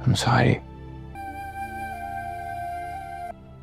I'm sorry,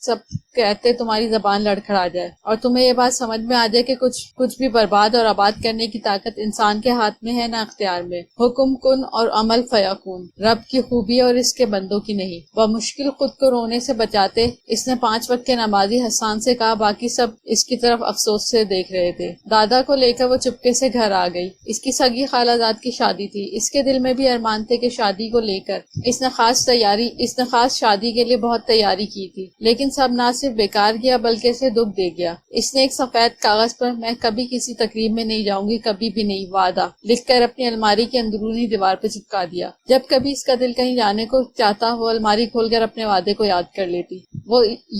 سب کہتے تمہاری زبان لڑکھڑا جائے اور تمہیں یہ بات سمجھ میں آ جائے کہ کچھ بھی برباد اور آباد کرنے کی طاقت انسان کے ہاتھ میں ہے نہ اختیار میں۔ حکم کن اور عمل فیکون، رب کی خوبی اور اس کے بندوں کی نہیں۔ بمشکل خود کو رونے سے بچاتے اس نے 5 وقت کے نمازی حسان سے کہا، باقی سب اس کی طرف افسوس سے دیکھ رہے تھے۔ دادا کو لے کر وہ چپکے سے گھر آ گئی۔ اس کی سگی خالہ زاد کی شادی تھی۔ اس کے دل میں بھی ارمان تھے کہ شادی کو لے کر اس نے خاص شادی کے لیے بہت تیاری کی تھی، لیکن سب نہ صرف بیکار گیا بلکہ اسے دکھ دے گیا۔ اس نے ایک سفید کاغذ پر میں کبھی کسی تقریب میں نہیں جاؤں گی، کبھی بھی نہیں، وعدہ لکھ کر اپنی الماری کی اندرونی دیوار پہ چپکا دیا۔ جب کبھی اس کا دل کہیں جانے کو چاہتا وہ الماری کھول کر اپنے وعدے کو یاد کر لیتی۔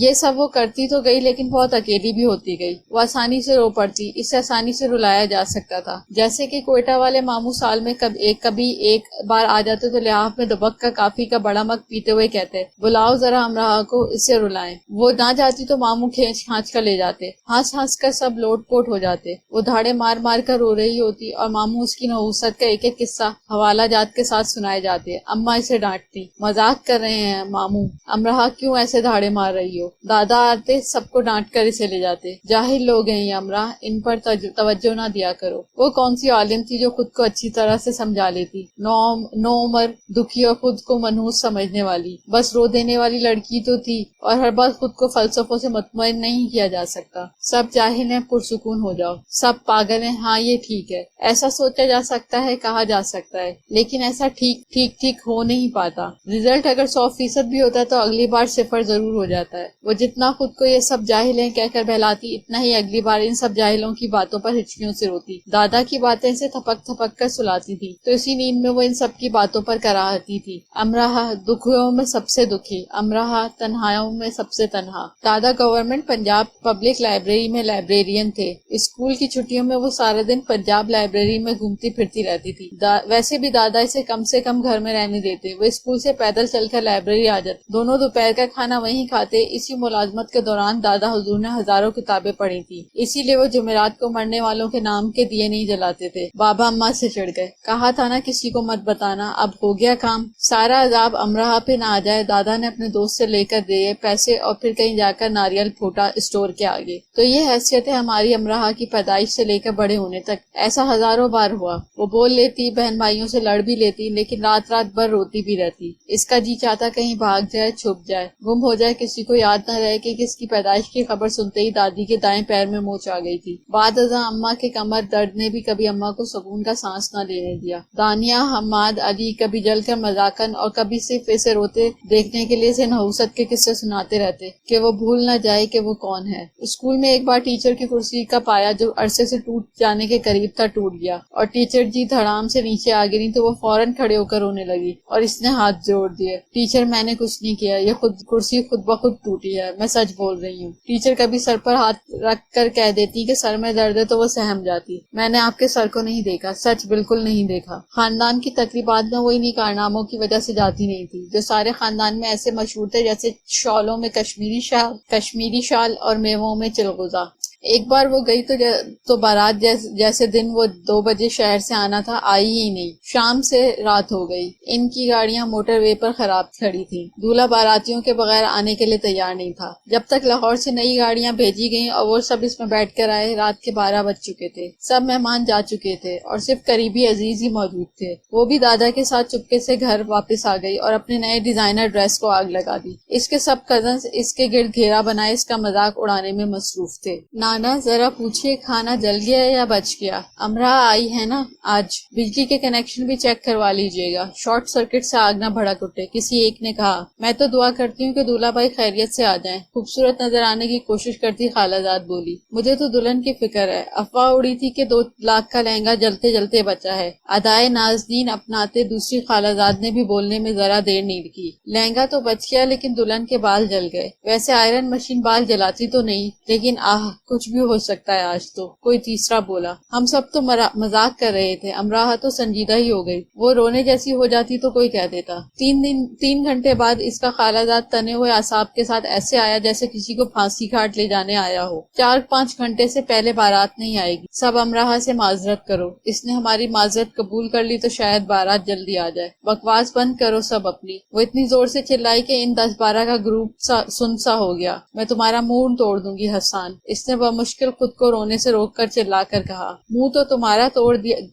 یہ سب وہ کرتی تو گئی لیکن بہت اکیلی بھی ہوتی گئی۔ وہ آسانی سے رو پڑتی، اسے آسانی سے رلایا جا سکتا تھا، جیسے کہ کوئٹہ والے ماموں سال میں کبھی ایک بار آ جاتے تو لحاف میں دبک کا کافی کا بڑا مگ پیتے ہوئے کہتے، بلاؤ ذرا امراہ کو، اسے رلائیں۔ وہ نہ جاتی تو ماموں کھینچ کر لے جاتے، ہنس کر سب لوٹ پوٹ ہو جاتے۔ وہ دھاڑے مار کر رو رہی ہوتی اور ماموں اس کی نحوست کا ایک قصہ حوالہ جات کے ساتھ سنائے جاتے۔ اماں اسے ڈانٹتی، مذاق کر رہے ہیں ماموں، امراہ کیوں ایسے دھاڑے مار رہی ہو؟ دادا آتے سب کو ڈانٹ کر اسے لے جاتے، جاہل لوگ ہیں یہ امراہ، ان پر توجہ نہ دیا کرو۔ وہ کون سی عالم تھی جو خود کو اچھی طرح سے سمجھا لیتی، نو عمر، دکھی اور خود کو منحوس سمجھنے والی، بس رو دینے والی لڑکی تو تھی، اور ہر بات خود کو فلسفوں سے مطمئن نہیں کیا جا سکتا۔ سب جاہل ہیں، پرسکون ہو جاؤ، سب پاگل ہیں، ہاں یہ ٹھیک ہے، ایسا سوچا جا سکتا ہے، کہا جا سکتا ہے، لیکن ایسا ٹھیک ہو نہیں پاتا۔ رزلٹ اگر 100% بھی ہوتا ہے تو اگلی بار 0 ضرور ہو جاتا ہے۔ وہ جتنا خود کو یہ سب جاہل ہیں کہہ کر بہلاتی، اتنا ہی اگلی بار ان سب جاہلوں کی باتوں پر ہچکیوں سے روتی۔ دادا کی باتیں اسے تھپک کر سلاتی تھی، تو اسی نیند میں وہ ان سب کی باتوں پر کراہتی تھی۔ امراہ دکھیوں میں سب سے دکھی، امراہ تنہائیوں میں سب سے تنہا۔ دادا گورنمنٹ پنجاب پبلک لائبریری میں لائبریرین تھے۔ اسکول کی چھٹیوں میں وہ سارے دن پنجاب لائبریری میں گھومتی پھرتی رہتی تھی۔ ویسے بھی دادا اسے کم سے کم گھر میں رہنے دیتے، وہ اسکول سے پیدل چل کر لائبریری آ جاتے، دونوں دوپہر کا کھانا وہیں کھاتے۔ اسی ملازمت کے دوران دادا حضور نے ہزاروں کتابیں پڑھی تھی، اسی لیے وہ جمعرات کو مرنے والوں کے نام کے دیے نہیں جلاتے تھے۔ بابا اماں سے چڑھ گئے، کہا تھا نا کسی کو مت بتانا، اب ہو گیا کام، سارا عذاب امراہ پہ نہ آ جائے۔ دادا نے اپنے دوست سے لے کر دیے پیسے اور پھر کہیں جا کر ناریل پھوٹا اسٹور کے آگے۔ تو یہ حیثیت ہے ہماری امراہ کی پیدائش سے لے کر بڑے ہونے تک، ایسا ہزاروں بار ہوا۔ وہ بول لیتی، بہن بھائیوں سے لڑ بھی لیتی، لیکن رات بھر روتی بھی رہتی۔ اس کا جی چاہتا کہیں بھاگ جائے، چھپ جائے، گم ہو جائے، کسی کو یاد نہ رہے کہ کس کی پیدائش کی خبر سنتے ہی دادی کے دائیں پیر میں موچ آ گئی تھی۔ بعد ازاں اماں کے کمر درد نے بھی کبھی اماں کو سکون کا سانس نہ لینے دیا۔ دانیہ، حماد، علی کبھی جل کر مذاقن اور کبھی صرف اسے روتے دیکھنے کے لیے اسے نحوست کے قصے سناتے رہتے کہ وہ بھول نہ جائے کہ وہ کون ہے۔ اسکول میں ایک بار ٹیچر کی کرسی کا پایا جو عرصے سے ٹوٹ جانے کے قریب تھا ٹوٹ گیا اور ٹیچر جی دھڑام سے نیچے آ گری تو وہ فوراً کھڑے ہو کر رونے لگی اور اس نے ہاتھ جوڑ دیے، ٹیچر میں نے کچھ نہیں کیا، یہ کرسی خود بخود ٹوٹی ہے، میں سچ بول رہی ہوں۔ ٹیچر کبھی سر پر ہاتھ رکھ کر کہہ دیتی کہ سر میں درد ہے تو وہ سہم جاتی، میں نے آپ کے سر کو نہیں دیکھا، سچ بالکل نہیں دیکھا۔ خاندان کی تقریبات میں وہ انہی کارناموں کی وجہ سے جاتی نہیں تھی جو سارے خاندان میں ایسے مشہور تھے جیسے شالوں میں کشمیری شال اور میووں میں چلغوزہ۔ ایک بار وہ گئی تو بارات جیسے دن وہ 2 بجے شہر سے آنا تھا آئی ہی نہیں، شام سے رات ہو گئی۔ ان کی گاڑیاں موٹر وے پر خراب کھڑی تھیں، دولہا باراتیوں کے بغیر آنے کے لیے تیار نہیں تھا۔ جب تک لاہور سے نئی گاڑیاں بھیجی گئیں اور وہ سب اس میں بیٹھ کر آئے، رات کے 12 بج چکے تھے، سب مہمان جا چکے تھے اور صرف قریبی عزیز ہی موجود تھے۔ وہ بھی دادا کے ساتھ چپکے سے گھر واپس آ گئی اور اپنے نئے ڈیزائنر ڈریس کو آگ لگا دی۔ اس کے سب کزنز اس کے گرد گھیرا بنائے اس کا مذاق اڑانے میں مصروف تھے۔ نانا ذرا پوچھئے کھانا جل گیا یا بچ گیا؟ امراہ آئی ہے نا آج، بجلی کے کنیکشن بھی چیک کروا لیجئے گا، شارٹ سرکٹ سے آگ نہ بھڑک اٹھے، کسی ایک نے کہا۔ میں تو دعا کرتی ہوں کہ دولہا بھائی خیریت سے آ جائیں، خوبصورت نظر آنے کی کوشش کرتی خالہ زاد بولی۔ مجھے تو دلہن کی فکر ہے، افواہ اڑی تھی کہ 2 لاکھ کا لہنگا جلتے جلتے بچا ہے۔ ادائے نازنین اپناتے دوسری خالہ زاد نے بھی بولنے میں ذرا دیر نہیں کی۔ لہنگا تو بچ گیا لیکن دلہن کے بال جل گئے۔ ویسے آئرن مشین بال جلاتی تو نہیں، لیکن کچھ کچھ بھی ہو سکتا ہے آج تو، کوئی تیسرا بولا۔ ہم سب تو مذاق کر رہے تھے، امراہ تو سنجیدہ ہی ہو گئی، وہ رونے جیسی ہو جاتی تو کوئی کہہ دیتا۔ 3 گھنٹے بعد اس کا خالہ زاد تنے ہوئے اعصاب کے ساتھ ایسے آیا جیسے کسی کو پھانسی گھاٹ لے جانے آیا ہو۔ 4-5 گھنٹے سے پہلے بارات نہیں آئے گی، سب امراہ سے معذرت کرو۔ اس نے ہماری معذرت قبول کر لی تو شاید بارات جلدی آ جائے۔ بکواس بند کرو سب اپنی۔ وہ اتنی زور سے چلائی کہ ان 10-12 کا گروپ سن سا ہو گیا۔ میں تمہارا منہ توڑ دوں گی حسان، اس نے بمشکل خود کو رونے سے روک کر چلا کر کہا۔ منہ تو تمہارا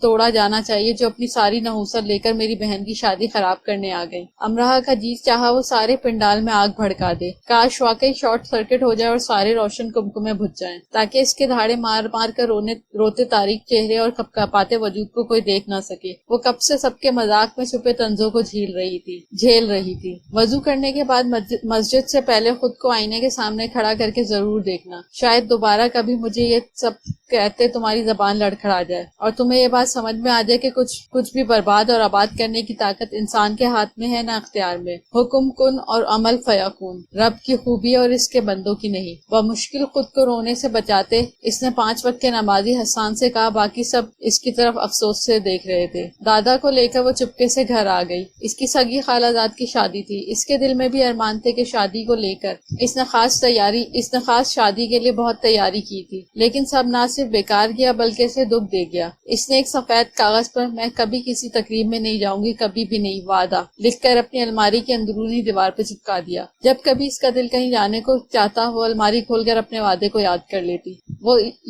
توڑا جانا چاہیے جو اپنی ساری نحوست لے کر میری بہن کی شادی خراب کرنے آ گئی۔ امراہ کا جی چاہا وہ سارے پنڈال میں آگ بھڑکا دے، کاش واقعی شارٹ سرکٹ ہو جائے اور سارے روشن کمکمے بجھ جائیں تاکہ اس کے دھاڑے مار مار کر روتے تاریک چہرے اور کپکپاتے وجود کو کوئی دیکھ نہ سکے۔ وہ کب سے سب کے مذاق میں چھپے طنزوں کو جھیل رہی تھی۔ وضو کرنے کے بعد مسجد سے پہلے خود کو آئینے کے سامنے کھڑا کر کے ضرور دیکھنا، شاید دوبارہ کبھی مجھے یہ سب کہتے تمہاری زبان لڑکھڑا جائے اور تمہیں یہ بات سمجھ میں آ جائے کہ کچھ بھی برباد اور آباد کرنے کی طاقت انسان کے ہاتھ میں ہے نہ اختیار میں۔ حکم کن اور عمل فیکون، رب کی خوبی اور اس کے بندوں کی نہیں۔ بمشکل خود کو رونے سے بچاتے اس نے 5 وقت کے نمازی حسان سے کہا، باقی سب اس کی طرف افسوس سے دیکھ رہے تھے۔ دادا کو لے کر وہ چپکے سے گھر آ گئی۔ اس کی سگی خالہ زاد کی شادی تھی، اس کے دل میں بھی ارمان تھے کہ شادی کو لے کر اس نے خاص شادی کے لیے بہت تیاری کی تھی، لیکن سب نہ صرف بیکار گیا بلکہ اسے دکھ دے گیا۔ اس نے ایک سفید کاغذ پر میں کبھی کسی تقریب میں نہیں جاؤں گی، کبھی بھی نہیں، وعدہ لکھ کر اپنی الماری کی اندرونی دیوار پہ چپکا دیا۔ جب کبھی اس کا دل کہیں جانے کو چاہتا وہ الماری کھول کر اپنے وعدے کو یاد کر لیتی۔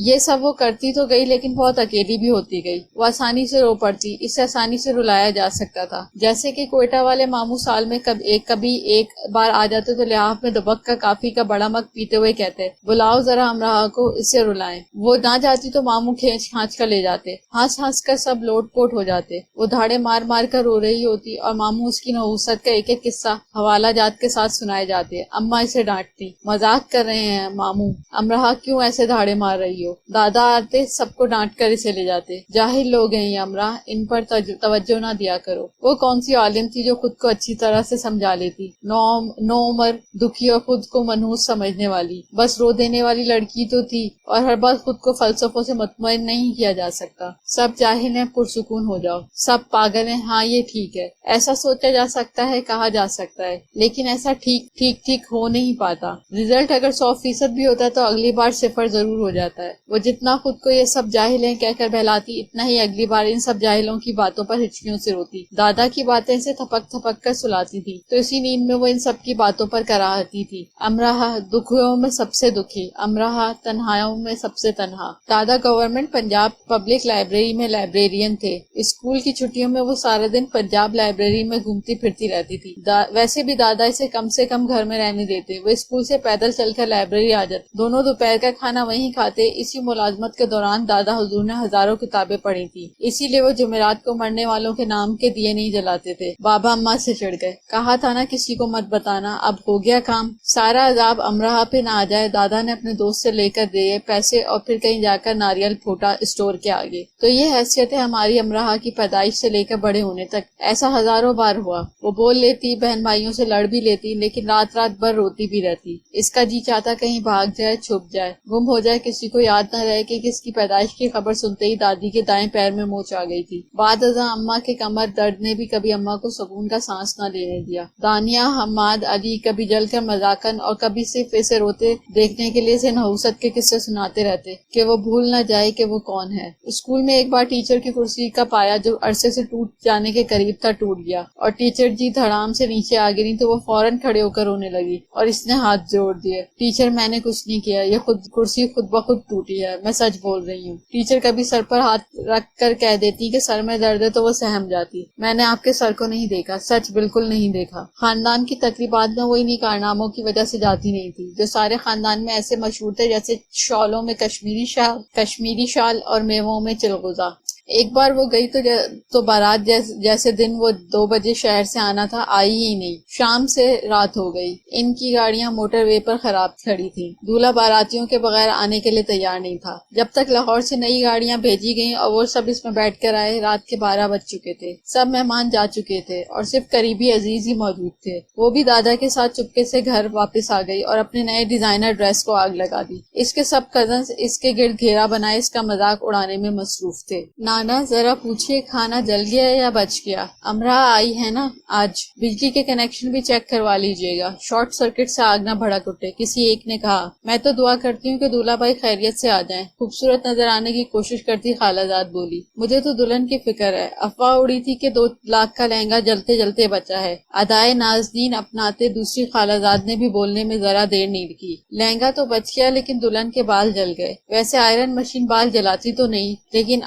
یہ سب وہ کرتی تو گئی لیکن بہت اکیلی بھی ہوتی گئی۔ وہ آسانی سے رو پڑتی، اسے آسانی سے رلایا جا سکتا تھا، جیسے کہ کوئٹہ والے ماموں سال میں کبھی ایک بار آ جاتے تو لحاف میں دبک کا کافی کا بڑا مگ پیتے ہوئے کہتے، بلاؤ ذرا امراہ کو، اسے رلائیں۔ وہ نہ جاتی تو ماموں کھینچ کر لے جاتے، ہنس کر سب لوٹ پوٹ ہو جاتے۔ وہ دھاڑے مار مار کر رو رہی ہوتی اور ماموں اس کی نحوست کا ایک قصہ حوالہ جات کے ساتھ سنائے جاتے۔ اماں اسے ڈانٹتی، مذاق کر رہے ہیں ماموں، امراہ کیوں ایسے دھاڑے مار رہی ہو۔ دادا آتے سب کو ڈانٹ کر اسے لے جاتے، جاہل لوگ ہیں یہ امراہ، ان پر توجہ نہ دیا کرو۔ وہ کون سی عالم تھی جو خود کو اچھی طرح سے سمجھا لیتی، نو عمر، دکھی اور خود کو منحوس سمجھنے والی، بس رو دینے والی لڑکی تو تھی، اور ہر بات خود کو فلسفوں سے مطمئن نہیں کیا جا سکتا۔ سب جاہل ہیں، پرسکون ہو جاؤ، سب پاگل ہیں، ہاں یہ ٹھیک ہے، ایسا سوچا جا سکتا ہے، کہا جا سکتا ہے، لیکن ایسا ٹھیک ہو نہیں پاتا۔ رزلٹ اگر 100% بھی ہوتا ہے تو اگلی بار 0 ضرور ہو جاتا ہے۔ وہ جتنا خود کو یہ سب جاہل ہیں کہہ کر بہلاتی، اتنا ہی اگلی بار ان سب جاہلوں کی باتوں پر ہچکیوں سے روتی۔ دادا کی باتیں سے تھپک کر سلاتی تھی تو اسی نیند میں وہ ان سب کی باتوں پر کراہتی تھی۔ امراہ دکھیوں میں سب سے دکھی، امراہ تنہائیوں میں سب سے تنہا۔ دادا گورنمنٹ پنجاب پبلک لائبریری میں لائبریرین تھے۔ اسکول کی چھٹیوں میں وہ سارے دن پنجاب لائبریری میں گھومتی پھرتی رہتی تھی۔ ویسے بھی دادا اسے کم سے کم گھر میں رہنے دیتے، وہ اسکول سے پیدل چل کر لائبریری آ جاتے، دونوں دوپہر کا کھانا وہیں کھاتے۔ اسی ملازمت کے دوران دادا حضور نے ہزاروں کتابیں پڑھی تھی، اسی لیے وہ جمعرات کو مرنے والوں کے نام کے دیے نہیں جلاتے تھے۔ بابا اماں سے چڑھ گئے، کہا تھا نا کسی کو مت بتانا، اب ہو گیا کام۔ سارا عذاب امراہ پہ نہ آ جائے، دادا نے اپنے دوست سے لے کر دیے پیسے اور پھر کہیں جا کر ناریل پھوٹا اسٹور کے آگے۔ تو یہ حیثیت ہے ہماری امراہ کی پیدائش سے لے کر بڑے ہونے تک، ایسا ہزاروں بار ہوا۔ وہ بول لیتی، بہن بھائیوں سے لڑ بھی لیتی، لیکن رات بھر روتی بھی رہتی۔ اس کا جی چاہتا کہیں بھاگ جائے، چھپ جائے، گم ہو جائے، کسی کو یاد نہ رہے کہ کس کی پیدائش کی خبر سنتے ہی دادی کے دائیں پیر میں موچ آ گئی تھی۔ بعد ازاں اماں کے کمر درد نے بھی کبھی اماں کو سکون کا سانس نہ لینے دیا۔ دانیہ، حماد، علی کبھی جل کر مذاقن اور کبھی صرف اسے روتے دیکھنے کے لیے اسے نحوست کے قصے سناتے رہتے کہ وہ بھول نہ جائے کہ وہ کون ہے۔ اسکول میں ایک بار ٹیچر کی کرسی کا پایا جو عرصے سے ٹوٹ جانے کے قریب تھا ٹوٹ گیا اور ٹیچر جی دھڑام سے نیچے آ گری تو وہ فوراً کھڑے ہو کر رونے لگی اور اس نے ہاتھ جوڑ دیے، ٹیچر میں نے کچھ نہیں کیا، یہ کرسی خود بخود ٹوٹی ہے، میں سچ بول رہی ہوں۔ ٹیچر کبھی سر پر ہاتھ رکھ کر کہہ دیتی کہ سر میں درد ہے تو وہ سہم جاتی، میں نے آپ کے سر کو نہیں دیکھا، سچ بالکل نہیں دیکھا۔ خاندان کی تقریبات میں وہ انہی کارناموں کی وجہ سے جاتی نہیں تھی جو سارے خاندان میں ایسے مشہور تھے جیسے شالوں میں کشمیری شال اور میووں میں چلغوزہ۔ ایک بار وہ گئی تو بارات جیسے دن وہ 2 بجے شہر سے آنا تھا آئی ہی نہیں. شام سے رات ہو گئی. ان کی گاڑیاں موٹر وے پر خراب کھڑی تھیں. دولہا باراتیوں کے بغیر آنے کے لیے تیار نہیں تھا. جب تک لاہور سے نئی گاڑیاں بھیجی گئیں اور وہ سب اس میں بیٹھ کر آئے رات کے 12 بج چکے تھے. سب مہمان جا چکے تھے اور صرف قریبی عزیز ہی موجود تھے. وہ بھی دادا کے ساتھ چپکے سے گھر واپس آ گئی اور اپنے نئے ڈیزائنر ڈریس کو آگ لگا دی. اس کے سب کزنز اس کے گرد گھیرا بنائے اس کا مذاق اڑانے میں مصروف تھے. نانا ذرا پوچھئے کھانا جل گیا یا بچ گیا؟ امراء آئی ہے نا آج؟ بجلی کے کنیکشن بھی چیک کروا لیجئے گا. شارٹ سرکٹ سے آگ نہ بھڑک اٹھے. کسی ایک نے کہا. میں تو دعا کرتی ہوں کہ دولہا بھائی خیریت سے آ جائیں. خوبصورت نظر آنے کی کوشش کرتی خالہ زاد بولی. مجھے تو دلہن کی فکر ہے. افواہ اڑی تھی کہ 2 لاکھ کا لہنگا جلتے جلتے بچا ہے. ادائے نازنین اپناتے دوسری خالہ زاد نے بھی بولنے میں ذرا دیر نہیں کی. لہنگا تو بچ گیا لیکن دلہن کے بال جل گئے. ویسے آئرن مشین بال جلاتی تو نہیں لیکن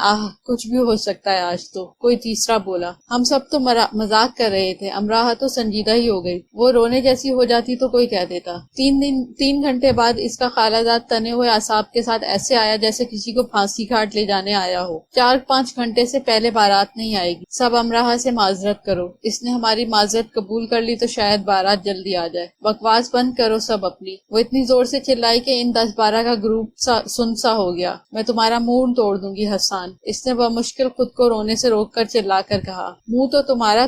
کچھ بھی ہو سکتا ہے آج تو. کوئی تیسرا بولا. ہم سب تو مذاق کر رہے تھے. امراء تو سنجیدہ ہی ہو گئی. وہ رونے جیسی ہو جاتی تو کوئی کہہ دیتا. 3 گھنٹے بعد اس کا خالہ زاد تنے ہوئے اعصاب کے ساتھ ایسے آیا جیسے کسی کو پھانسی گھاٹ لے جانے آیا ہو. 4-5 گھنٹے سے پہلے بارات نہیں آئے گی. سب امراء سے معذرت کرو. اس نے ہماری معذرت قبول کر لی تو شاید بارات جلدی آ جائے. بکواس بند کرو سب اپنی. وہ اتنی زور سے چلائی کہ ان 10-12 کا گروپ سنسا ہو گیا. میں تمہارا منہ توڑ دوں گی حسان. اس نے بمشکل خود کو رونے سے روک کر چلا کر کہا. منہ تو تمہارا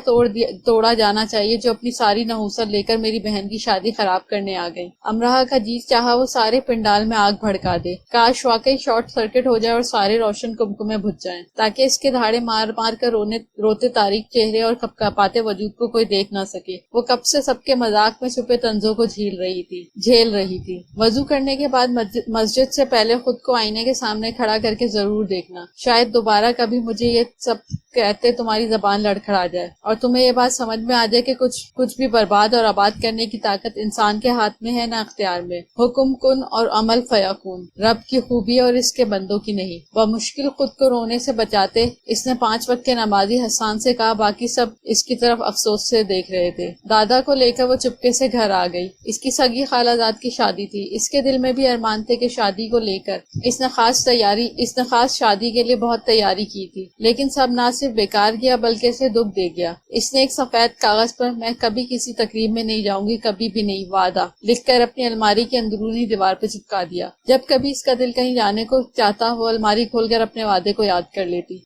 توڑا جانا چاہیے جو اپنی ساری نحوست لے کر میری بہن کی شادی خراب کرنے آ گئی. امراء کا جی چاہا وہ سارے پنڈال میں آگ بھڑکا دے. کاش واقعی شارٹ سرکٹ ہو جائے اور سارے روشن کمکمے بجھ جائیں تاکہ اس کے دھاڑے مار مار کر روتے تاریک چہرے اور کپکپاتے وجود کو کوئی دیکھ نہ سکے. وہ کب سے سب کے مذاق میں چھپے طنزوں کو جھیل رہی تھی. وضو کرنے کے بعد مسجد سے پہلے خود کو آئینے کے سامنے کھڑا کر کے ضرور دیکھنا. شاید دوبارہ کبھی مجھے یہ سب کہتے تمہاری زبان لڑکھڑا جائے اور تمہیں یہ بات سمجھ میں آ جائے کہ کچھ بھی برباد اور آباد کرنے کی طاقت انسان کے ہاتھ میں ہے نہ اختیار میں. حکم کن اور عمل فیکون. رب کی خوبی اور اس کے بندوں کی نہیں. بمشکل خود کو رونے سے بچاتے اس نے 5 وقت کے نمازی حسان سے کہا. باقی سب اس کی طرف افسوس سے دیکھ رہے تھے. دادا کو لے کر وہ چپکے سے گھر آ گئی. اس کی سگی خالہ زاد کی شادی تھی. اس کے دل میں بھی ارمان تھے کہ شادی کو لے کر اس نے خاص شادی کے لیے بہت تیاری کی تھی لیکن سب نہ صرف بیکار گیا بلکہ اسے دکھ دے گیا. اس نے ایک سفید کاغذ پر میں کبھی کسی تقریب میں نہیں جاؤں گی کبھی بھی نہیں وعدہ لکھ کر اپنی الماری کی اندرونی دیوار پہ چپکا دیا. جب کبھی اس کا دل کہیں جانے کو چاہتا وہ الماری کھول کر اپنے وعدے کو یاد کر لیتی.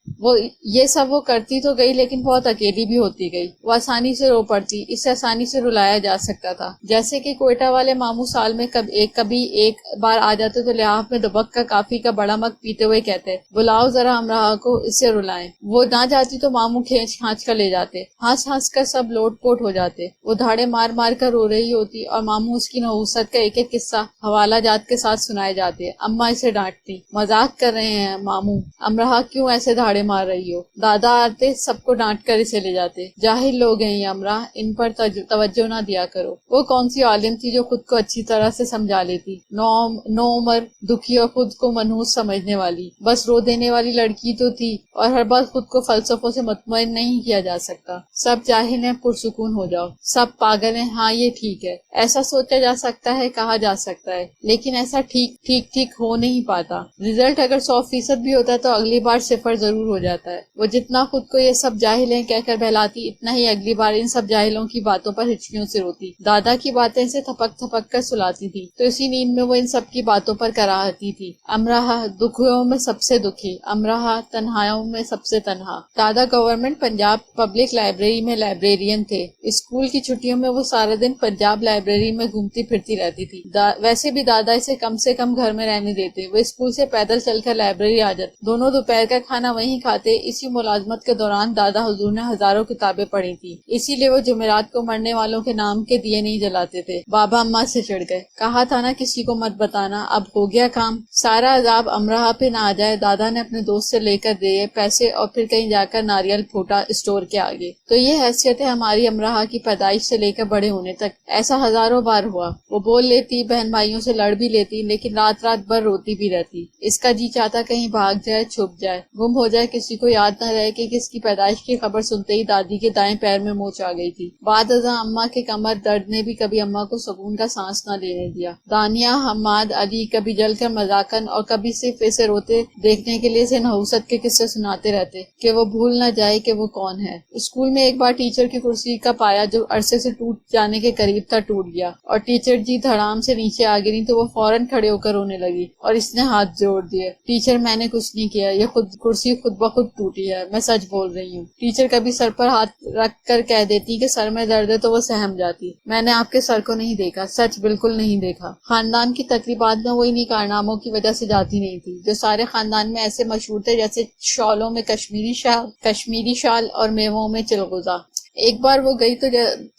یہ سب وہ کرتی تو گئی لیکن بہت اکیلی بھی ہوتی گئی. وہ آسانی سے رو پڑتی. اسے آسانی سے رلایا جا سکتا تھا. جیسے کہ کوئٹہ والے ماموں سال میں کبھی ایک بار آ جاتے تو لحاف میں دبک کا کافی کا بڑا مگ پیتے ہوئے کہتے بلاؤ ذرا امراء کو اسے رلائیں. وہ نہ جاتی تو ماموں کھانچ کر لے جاتے. ہنس کر سب لوٹ پوٹ ہو جاتے. وہ دھاڑے مار مار کر رو رہی ہوتی اور ماموں اس کی نحوست کا ایک ایک قصہ حوالہ جات کے ساتھ سنائے جاتے. اماں اسے ڈانٹتی. مذاق کر رہے ہیں ماموں. امراء کیوں ایسے دھاڑے مار رہی ہو؟ دادا آتے سب کو ڈانٹ کر اسے لے جاتے. جاہل لوگ ہیں یہ امراء. ان پر توجہ نہ دیا کرو. وہ کون سی عالم تھی جو خود کو اچھی طرح سے سمجھا لیتی. نو عمر دکھی اور خود کو منحوس سمجھنے والی بس رو دینے والی لڑکی تو تھی اور ہر بات خود کو فلسفوں سے مطمئن نہیں کیا جا سکتا. سب جاہل ہیں پرسکون ہو جاؤ. سب پاگل ہیں ہاں یہ ٹھیک ہے. ایسا سوچا جا سکتا ہے کہا جا سکتا ہے لیکن ایسا ٹھیک ہو نہیں پاتا. رزلٹ اگر 100% بھی ہوتا ہے تو اگلی بار 0 ضرور ہو جاتا ہے. وہ جتنا خود کو یہ سب جاہل ہیں کہہ کر بہلاتی اتنا ہی اگلی بار ان سب جاہلوں کی باتوں پر ہچکیوں سے روتی. دادا کی باتیں سے تھپک کر سلاتی تھی تو اسی نیند میں وہ ان سب کی باتوں پر کراہتی تھی. امراء دکھیوں میں سب سے دکھی. امراء تنہائیوں میں سب سے تنہا. دادا گورنمنٹ پنجاب پبلک لائبریری میں لائبریرین تھے. اسکول کی چھٹیوں میں وہ سارا دن پنجاب لائبریری میں گھومتی پھرتی رہتی تھی. ویسے بھی دادا اسے کم سے کم گھر میں رہنے دیتے. وہ اسکول سے پیدل چل کر لائبریری آ جاتے. دونوں دوپہر کا کھانا وہیں کھاتے. اسی ملازمت کے دوران دادا حضور نے ہزاروں کتابیں پڑھی تھی. اسی لیے وہ جمعرات کو مرنے والوں کے نام کے دیے نہیں جلاتے تھے. بابا اماں سے چڑھ گئے. کہا تھا نا کسی کو مت بتانا. اب ہو گیا کام. سارا عذاب امراء پہ نہ آ جائے. دادا نے اپنے دوست سے لے کر دیے پیسے اور پھر کہیں جا کر ناریل پھوٹا اسٹور کے آگے. تو یہ حیثیت ہے ہماری امراہ کی پیدائش سے لے کر بڑے ہونے تک. ایسا ہزاروں بار ہوا. وہ بول لیتی, بہن بھائیوں سے لڑ بھی لیتی, لیکن رات رات بھر روتی بھی رہتی. اس کا جی چاہتا کہیں بھاگ جائے, چھپ جائے, گم ہو جائے, کسی کو یاد نہ رہے کہ کس کی پیدائش کی خبر سنتے ہی دادی کے دائیں پیر میں موچ آ گئی تھی. بعد ازاں اماں کے کمر درد نے بھی کبھی اماں کو سکون کا سانس نہ لینے دیا. دانیہ, حماد, علی کبھی جل کر مذاقن اور کبھی صرف اسے روتے دیکھنے کے لیے اسے نحوست کے قصے سناتے رہتے کہ وہ بھول نہ جائے کہ وہ کون ہے. اسکول میں ایک بار ٹیچر کی کرسی کا پایا جو عرصے سے ٹوٹ جانے کے قریب تھا ٹوٹ گیا اور ٹیچر جی دھڑام سے نیچے آ گری تو وہ فوراً کھڑے ہو کر رونے لگی اور اس نے ہاتھ جوڑ دیے. ٹیچر, میں نے کچھ نہیں کیا, یہ کرسی خود بخود ٹوٹی ہے, میں سچ بول رہی ہوں. ٹیچر کبھی سر پر ہاتھ رکھ کر کہہ دیتی کہ سر میں درد ہے تو وہ سہم جاتی. میں نے آپ کے سر کو نہیں دیکھا, سچ بالکل نہیں دیکھا. خاندان کی تقریبات میں وہ انہی کارناموں کی وجہ سے جاتی نہیں تھی جو سارے خاندان میں ایسے مشہور تھے جیسے شالوں میں کشمیری شال اور میووں میں چلغوزہ. ایک بار وہ گئی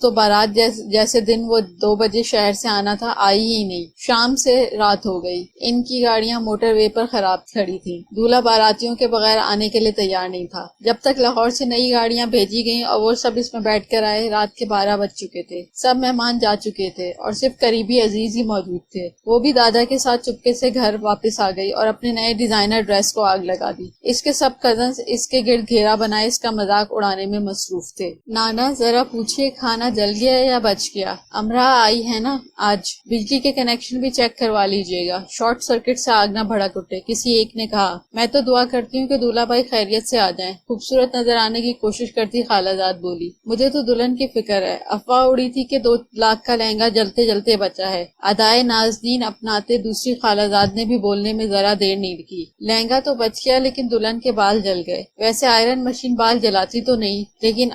تو بارات جیسے دن وہ 2 بجے شہر سے آنا تھا آئی ہی نہیں. شام سے رات ہو گئی. ان کی گاڑیاں موٹر وے پر خراب کھڑی تھیں. دولہا باراتیوں کے بغیر آنے کے لیے تیار نہیں تھا. جب تک لاہور سے نئی گاڑیاں بھیجی گئیں اور وہ سب اس میں بیٹھ کر آئے, رات کے 12 بج چکے تھے. سب مہمان جا چکے تھے اور صرف قریبی عزیز ہی موجود تھے. وہ بھی دادا کے ساتھ چپکے سے گھر واپس آ گئی اور اپنے نئے ڈیزائنر ڈریس کو آگ لگا دی. اس کے سب کزنز اس کے گرد گھیرا بنائے اس کا مذاق اڑانے میں مصروف تھے. نانا ذرا پوچھئے کھانا جل گیا یا بچ گیا؟ امراہ آئی ہے نا آج, بجلی کے کنیکشن بھی چیک کروا لیجئے گا, شارٹ سرکٹ سے آگ نہ بھڑک اٹھے, کسی ایک نے کہا. میں تو دعا کرتی ہوں کہ دولہا بھائی خیریت سے آ جائیں, خوبصورت نظر آنے کی کوشش کرتی خالہ زاد بولی. مجھے تو دلہن کی فکر ہے. افواہ اڑی تھی کہ 2 لاکھ کا لہنگا جلتے جلتے بچا ہے. ادائے نازنین اپناتے دوسری خالہ زاد نے بھی بولنے میں ذرا دیر نہیں کی. لہنگا تو بچ گیا لیکن دلہن کے بال جل گئے. ویسے آئرن مشین بال جلاتی تو نہیں, لیکن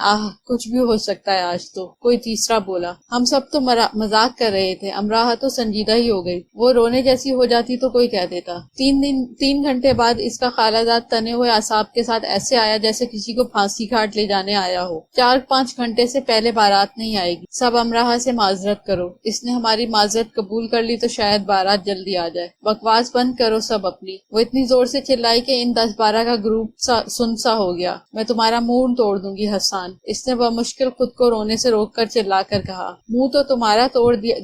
کچھ بھی ہو سکتا ہے آج تو. کوئی تیسرا بولا. ہم سب تو مذاق کر رہے تھے, امراہ تو سنجیدہ ہی ہو گئی. وہ رونے جیسی ہو جاتی تو کوئی کہہ دیتا. 3 گھنٹے بعد اس کا خالہ زاد تنے ہوئے اعصاب کے ساتھ ایسے آیا جیسے کسی کو پھانسی گھاٹ لے جانے آیا ہو. 4-5 گھنٹے سے پہلے بارات نہیں آئے گی, سب امراہ سے معذرت کرو. اس نے ہماری معذرت قبول کر لی تو شاید بارات جلدی آ جائے. بکواس بند کرو سب اپنی. وہ اتنی زور سے چلائی کہ ان 10-12 کا گروپ سن سا ہو گیا. میں تمہارا منہ توڑ دوں گی حسان, اس نے بمشکل خود کو رونے سے روک کر چلا کر کہا. منہ تو تمہارا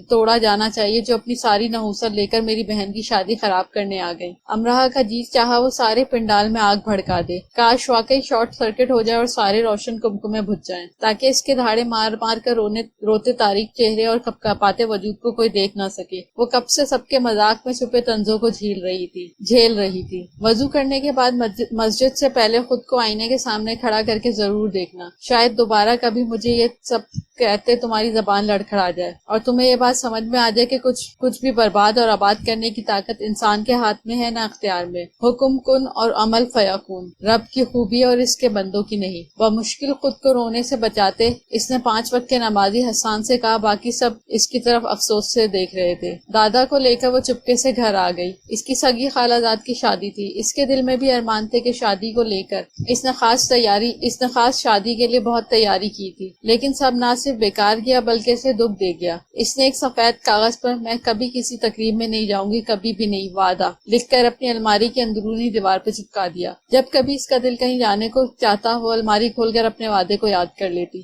توڑا جانا چاہیے جو اپنی ساری نحوست لے کر میری بہن کی شادی خراب کرنے آ گئی. امراہ کا جی چاہا وہ سارے پنڈال میں آگ بھڑکا دے. کاش واقعی شارٹ سرکٹ ہو جائے اور سارے روشن کمکمے بجھ جائیں تاکہ اس کے دھاڑے مار مار کر روتے تاریک چہرے اور کپکپاتے وجود کو کوئی دیکھ نہ سکے. وہ کب سے سب کے مذاق میں چھپے طنزوں کو جھیل رہی تھی. وضو کرنے کے بعد مسجد سے پہلے خود کو آئینے کے سامنے کھڑا کر کے ضرور دیکھنا. شاید دوبارہ کبھی مجھے یہ سب کہتے تمہاری زبان لڑکھڑا جائے اور تمہیں یہ بات سمجھ میں آ جائے کہ کچھ بھی برباد اور آباد کرنے کی طاقت انسان کے ہاتھ میں ہے نہ اختیار میں. حکم کن اور عمل فیکون, رب کی خوبی اور اس کے بندوں کی نہیں. بمشکل خود کو رونے سے بچاتے اس نے 5 وقت کے نمازی حسان سے کہا. باقی سب اس کی طرف افسوس سے دیکھ رہے تھے. دادا کو لے کر وہ چپکے سے گھر آ گئی. اس کی سگی خالہ زاد کی شادی تھی. اس کے دل میں بھی ارمان تھے کہ شادی کو لے کر اس نے خاص شادی کے لیے بہت تیاری کی تھی, لیکن سب نہ صرف بیکار گیا بلکہ اسے دکھ دے گیا. اس نے ایک سفید کاغذ پر میں کبھی کسی تقریب میں نہیں جاؤں گی, کبھی بھی نہیں, وعدہ لکھ کر اپنی الماری کی اندرونی دیوار پہ چپکا دیا. جب کبھی اس کا دل کہیں جانے کو چاہتا وہ الماری کھول کر اپنے وعدے کو یاد کر لیتی.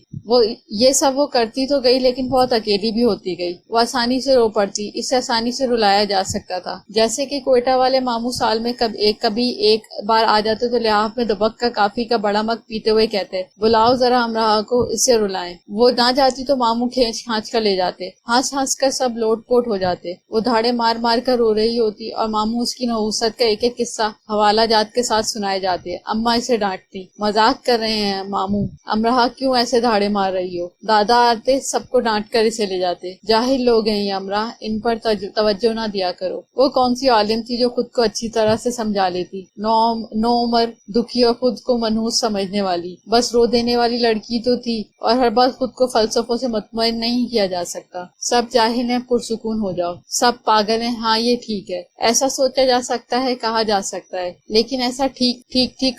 یہ سب وہ کرتی تو گئی لیکن بہت اکیلی بھی ہوتی گئی. وہ آسانی سے رو پڑتی. اسے آسانی سے رلایا جا سکتا تھا. جیسے کہ کوئٹہ والے ماموں سال میں کبھی ایک بار آ جاتے تو لحاف میں دبک کا کافی کا بڑا مگ پیتے ہوئے کہتے, بلاؤ ذرا امراہ کو, اسے رلائیں. وہ نہ جاتی تو ماموں کھانچ کر لے جاتے. ہنس کر سب لوٹ پوٹ ہو جاتے. وہ دھاڑے مار مار کر رو رہی ہوتی اور ماموں اس کی نحوست کا ایک ایک قصہ حوالہ جات کے ساتھ سنائے جاتے. اماں اسے ڈانٹتی, مذاق کر رہے ہیں ماموں, امراہ کیوں ایسے دھاڑے مار رہی ہو. دادا آتے سب کو ڈانٹ کر اسے لے جاتے. جاہل لوگ ہیں یہ امراہ, ان پر توجہ نہ دیا کرو. وہ کون سی عالم تھی جو خود کو اچھی طرح سے سمجھا لیتی. نو عمر, دکھی اور خود کو منحوس سمجھنے والی, بس رو دینے والی لڑکی تو تھی اور ہر بات خود کو فلسفوں سے مطمئن نہیں کیا جا سکتا. سب جاہل ہیں، پرسکون ہو جاؤ. سب پاگل ہیں، ہاں یہ ٹھیک ہے. ایسا سوچا جا سکتا ہے، کہا جا سکتا ہے، لیکن ایسا ٹھیک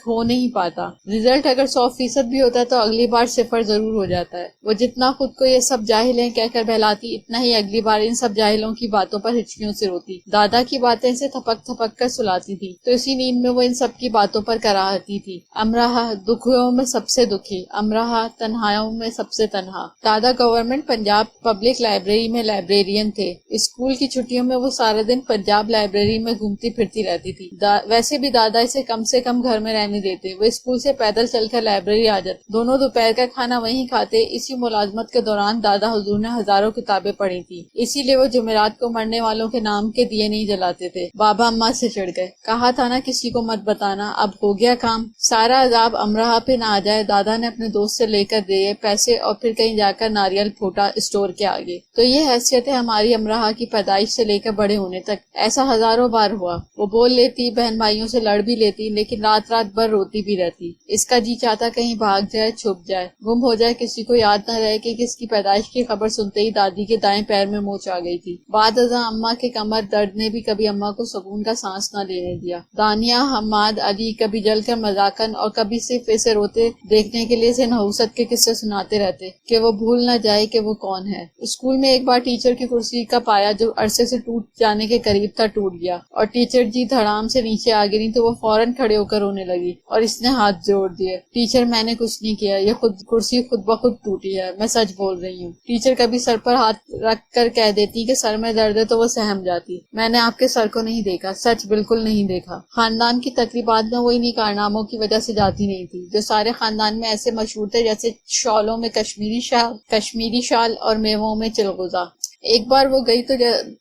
ہو نہیں پاتا. رزلٹ اگر 100% بھی ہوتا تو اگلی بار 0 ضرور ہو جاتا ہے. وہ جتنا خود کو یہ سب جاہل ہیں کہہ کر بہلاتی، اتنا ہی اگلی بار ان سب جاہلوں کی باتوں پر ہچکیوں سے روتی. دادا کی باتیں سے تھپک کر سلاتی تھی تو اسی نیند میں وہ ان سب کی باتوں پر کراہتی تھی. امراہ دکھیوں میں سب سے دکھی، امراہ تنہائیوں میں سب سے تنہا. دادا گورنمنٹ پنجاب پبلک لائبریری میں لائبریرین تھے. اسکول کی چھٹیوں میں وہ سارا دن پنجاب لائبریری میں گھومتی پھرتی رہتی تھی. ویسے بھی دادا اسے کم سے کم گھر میں رہنے دیتے. وہ اسکول سے پیدل چل کر لائبریری آ جاتے. دونوں دوپہر کا کھانا وہیں کھاتے. اسی ملازمت کے دوران دادا حضور نے ہزاروں کتابیں پڑھی تھی، اسی لیے وہ جمعرات کو مرنے والوں کے نام کے دیے نہیں جلاتے تھے. بابا اماں سے چڑھ گئے. کہا تھا نا کسی کو مت بتانا، اب ہو گیا کام. سارا عذاب امراہ پہ نہ آ جائے. دادا نے اپنے دوست سے لے کر دیے پیسے اور پھر کہیں جا کر ناریل پھوٹا اسٹور کے آگے. تو یہ حیثیت ہے ہماری امراہ کی پیدائش سے لے کر بڑے ہونے تک. ایسا ہزاروں بار ہوا. وہ بول لیتی، بہن بھائیوں سے لڑ بھی لیتی، لیکن رات رات بھر روتی بھی رہتی. اس کا جی چاہتا کہیں بھاگ جائے، چھپ جائے، گم ہو جائے، کسی کو یاد نہ رہے کہ کس کی پیدائش کی خبر سنتے ہی دادی کے دائیں پیر میں موچ آ گئی تھی. بعد ازاں اماں کے کمر درد نے بھی کبھی اماں کو سکون کا سانس نہ لینے دیا. دانیہ، حماد، علی کبھی جل کر مذاقن اور کبھی صرف اسے روتے دیکھنے کے لیے اسے نحوست کے قصے سناتے رہتے کہ وہ بھول نہ جائے کہ وہ کون ہے. اسکول میں ایک بار ٹیچر کی کرسی کا پایا جو عرصے سے ٹوٹ جانے کے قریب تھا ٹوٹ گیا اور ٹیچر جی دھڑام سے نیچے آ گری تو وہ فوراً کھڑے ہو کر رونے لگی اور اس نے ہاتھ جوڑ دیے. ٹیچر، میں نے کچھ نہیں کیا، یہ کرسی خود بخود ٹوٹی ہے، میں سچ بول رہی ہوں. ٹیچر کبھی سر پر ہاتھ رکھ کر کہہ دیتی کہ سر میں درد ہے تو وہ سہم جاتی. میں نے آپ کے سر کو نہیں دیکھا، سچ بالکل نہیں دیکھا. خاندان کی تقریبات میں وہ انہی کارناموں کی وجہ سے جاتی نہیں تھی جو سارے خاندان میں ایسے مشہور تھے جیسے شالوں میں کشمیری شال اور میووں میں چلغوزہ. ایک بار وہ گئی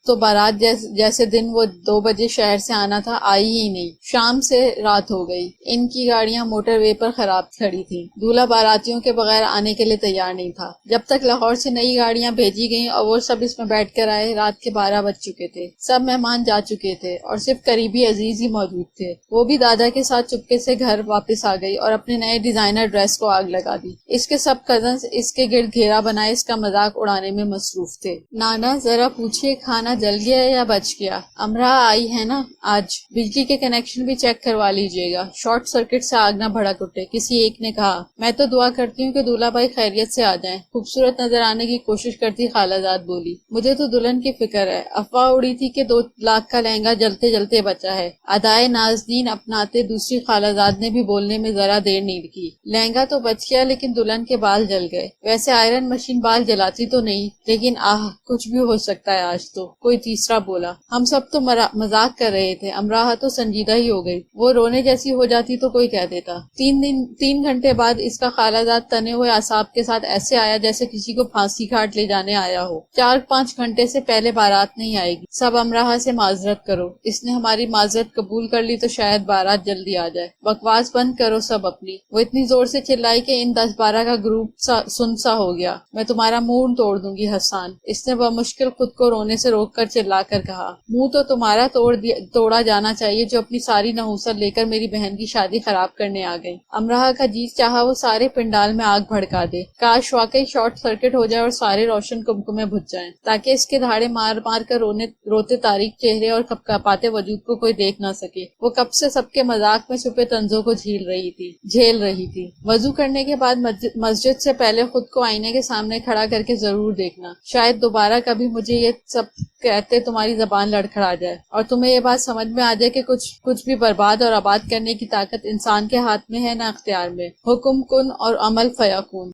تو بارات جیسے دن وہ 2 بجے شہر سے آنا تھا آئی ہی نہیں. شام سے رات ہو گئی. ان کی گاڑیاں موٹر وے پر خراب کھڑی تھیں. دولہا باراتیوں کے بغیر آنے کے لیے تیار نہیں تھا. جب تک لاہور سے نئی گاڑیاں بھیجی گئیں اور وہ سب اس میں بیٹھ کر آئے، رات کے 12 بج چکے تھے. سب مہمان جا چکے تھے اور صرف قریبی عزیز ہی موجود تھے. وہ بھی دادا کے ساتھ چپکے سے گھر واپس آ گئی اور اپنے نئے ڈیزائنر ڈریس کو آگ لگا دی. اس کے سب کزنز اس کے گرد گھیرا بنائے اس کا مذاق اڑانے میں مصروف تھے. نانا ذرا پوچھئے کھانا جل گیا یا بچ گیا؟ امراہ آئی ہے نا آج؟ بجلی کے کنیکشن بھی چیک کروا لیجئے گا، شارٹ سرکٹ سے آگ نہ بھڑک اٹھے. کسی ایک نے کہا. میں تو دعا کرتی ہوں کہ دولہا بھائی خیریت سے آ جائیں. خوبصورت نظر آنے کی کوشش کرتی خالہ زاد بولی. مجھے تو دلہن کی فکر ہے. افواہ اڑی تھی کہ 2 لاکھ کا لہنگا جلتے جلتے بچا ہے. ادائے نازنین اپناتے دوسری خالہ زاد نے بھی بولنے میں ذرا دیر نہیں کی. لہنگا تو بچ گیا لیکن دلہن کے بال جل گئے. ویسے آئرن مشین بال جلاتی تو نہیں، لیکن کچھ بھی ہو سکتا ہے آج تو. کوئی تیسرا بولا. ہم سب تو مذاق کر رہے تھے. امراہ تو سنجیدہ ہی ہو گئی. وہ رونے جیسی ہو جاتی تو کوئی کہہ دیتا. 3 گھنٹے بعد اس کا خالہ زاد تنے ہوئے اعصاب کے ساتھ ایسے آیا جیسے کسی کو پھانسی گھاٹ لے جانے آیا ہو. 4-5 گھنٹے سے پہلے بارات نہیں آئے گی. سب امراہ سے معذرت کرو. اس نے ہماری معذرت قبول کر لی تو شاید بارات جلدی آ جائے. بکواس بند کرو سب اپنی. وہ اتنی زور سے چلائی کہ ان 10-12 کا گروپ سنسا ہو گیا. میں تمہارا منہ توڑ دوں گی حسان. اس نے بمشکل خود کو رونے سے روک کر چلا کر کہا. منہ تو تمہارا توڑا جانا چاہیے جو اپنی ساری نحوست لے کر میری بہن کی شادی خراب کرنے آ گئی. امراہ کا جی چاہا وہ سارے پنڈال میں آگ بھڑکا دے. کاش واقعی شارٹ سرکٹ ہو جائے اور سارے روشن کمکمے بجھ جائیں تاکہ اس کے دھاڑے مار مار کر روتے تاریک چہرے اور کپکپاتے وجود کو کوئی دیکھ نہ سکے. وہ کب سے سب کے مذاق میں چھپے طنزوں کو جھیل رہی تھی. وضو کرنے کے بعد مسجد سے پہلے خود کو آئینے کے سامنے کھڑا کر کے ضرور دیکھنا. شاید دوبارہ کبھی مجھے یہ سب کہتے تمہاری زبان لڑکھڑا جائے اور تمہیں یہ بات سمجھ میں آ جائے کہ کچھ بھی برباد اور آباد کرنے کی طاقت انسان کے ہاتھ میں ہے نہ اختیار میں. حکم کن اور عمل فیکون.